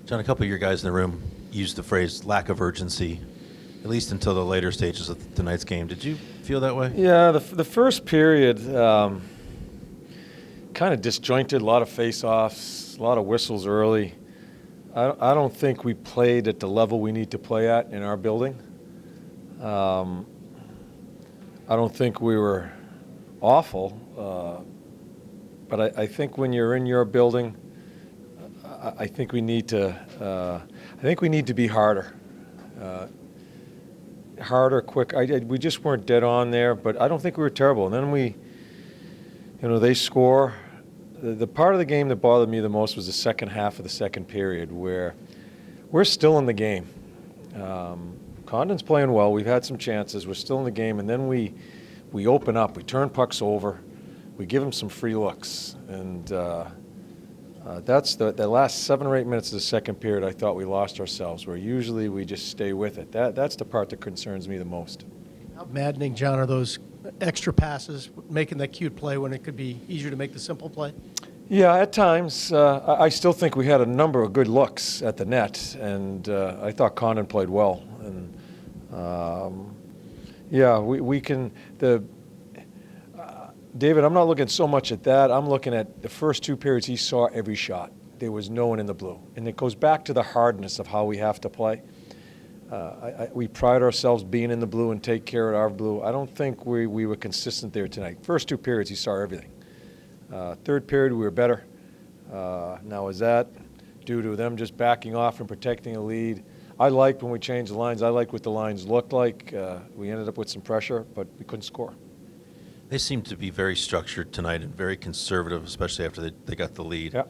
John, a couple of your guys in the room used the phrase lack of urgency, at least until the later stages of tonight's game. Did you feel that way? Yeah, the first period kind of disjointed, a lot of face-offs, a lot of whistles early. I don't think we played at the level we need to play at in our building. I don't think we were awful, but I think when you're in your building, I think we need to. I think we need to be harder, quick. We just weren't dead on there, but I don't think we were terrible. And then they score. The part of the game that bothered me the most was the second half of the second period, where we're still in the game. Condon's playing well. We've had some chances. We're still in the game, and then we open up. We turn pucks over. We give them some free looks, and that's the last 7 or 8 minutes of the second period. I thought we lost ourselves, where usually we just stay with it. That's the part that concerns me the most. How maddening, John, are those extra passes, making that cute play when it could be easier to make the simple play? Yeah, at times. I still think we had a number of good looks at the net, and I thought Condon played well. And yeah, we can. David, I'm not looking so much at that. I'm looking at the first 2 periods. He saw every shot. There was no one in the blue, and it goes back to the hardness of how we have to play. We pride ourselves being in the blue and take care of our blue. I don't think we were consistent there tonight. First 2 periods, he saw everything. Third period, we were better. Now, is that due to them just backing off and protecting a lead? I liked when we changed the lines. I liked what the lines looked like. We ended up with some pressure, but we couldn't score. They seemed to be very structured tonight and very conservative, especially after they got the lead. Yeah.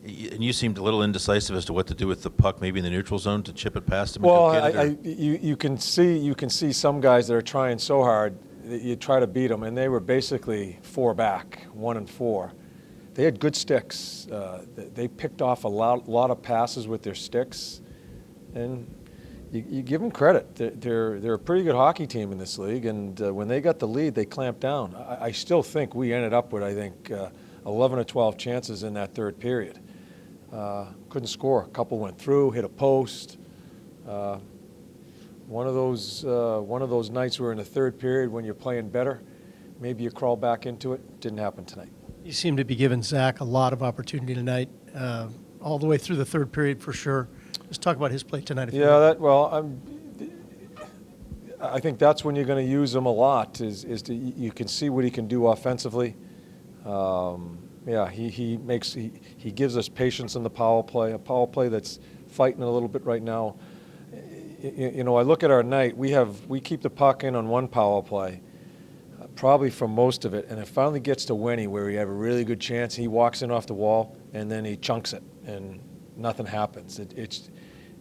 And you seemed a little indecisive as to what to do with the puck, maybe in the neutral zone, to chip it past them. Well, you can see some guys that are trying so hard that you try to beat them, and they were basically 4 back, 1 and 4. They had good sticks. They picked off a lot of passes with their sticks, and you give them credit. They're a pretty good hockey team in this league, and when they got the lead, they clamped down. I still think we ended up with 11 or 12 chances in that third period. Couldn't score. A couple went through, hit a post. One of those nights where in the third period when you're playing better, maybe you crawl back into it. Didn't happen tonight. You seem to be giving Zach a lot of opportunity tonight, all the way through the third period for sure. Let's talk about his play tonight. I think that's when you're going to use him a lot. You can see what he can do offensively. He gives us patience in the power play. A power play that's fighting a little bit right now. I look at our night. We keep the puck in on one power play, probably for most of it, and it finally gets to Wenny where we have a really good chance. He walks in off the wall and then he chunks it, and nothing happens.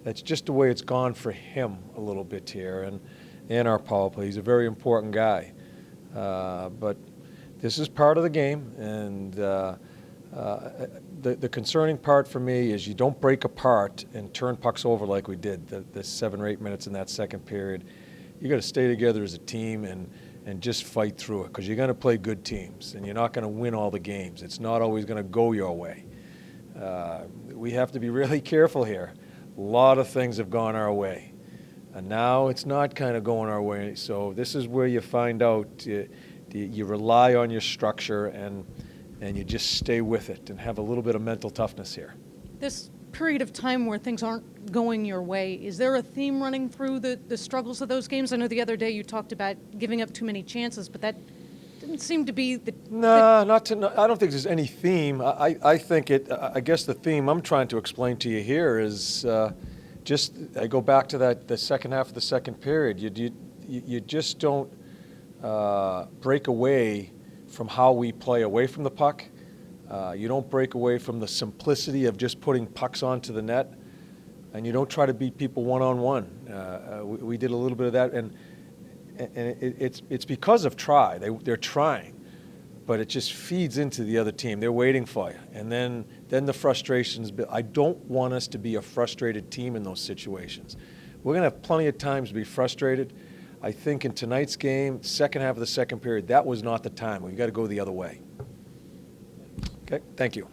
That's just the way it's gone for him a little bit here, and in our power play. He's a very important guy, but this is part of the game, and the concerning part for me is you don't break apart and turn pucks over like we did the 7 or 8 minutes in that second period. You got to stay together as a team and just fight through it, because you're going to play good teams, and you're not going to win all the games. It's not always going to go your way. We have to be really careful here. A lot of things have gone our way, and now it's not kind of going our way. So this is where you find out you rely on your structure and you just stay with it and have a little bit of mental toughness here. This period of time where things aren't going your way, is there a theme running through the struggles of those games? I know the other day you talked about giving up too many chances, but that didn't seem to be the... No, I don't think there's any theme. I think I guess the theme I'm trying to explain to you here is I go back to the second half of the second period. You just don't break away from how we play away from the puck. You don't break away from the simplicity of just putting pucks onto the net, and you don't try to beat people one-on-one. We did a little bit of that, and it's because of try. They're trying, but it just feeds into the other team. They're waiting for you, and then the frustrations. I don't want us to be a frustrated team in those situations. We're going to have plenty of times to be frustrated. I think in tonight's game, second half of the second period, that was not the time. We've got to go the other way. Okay, thank you.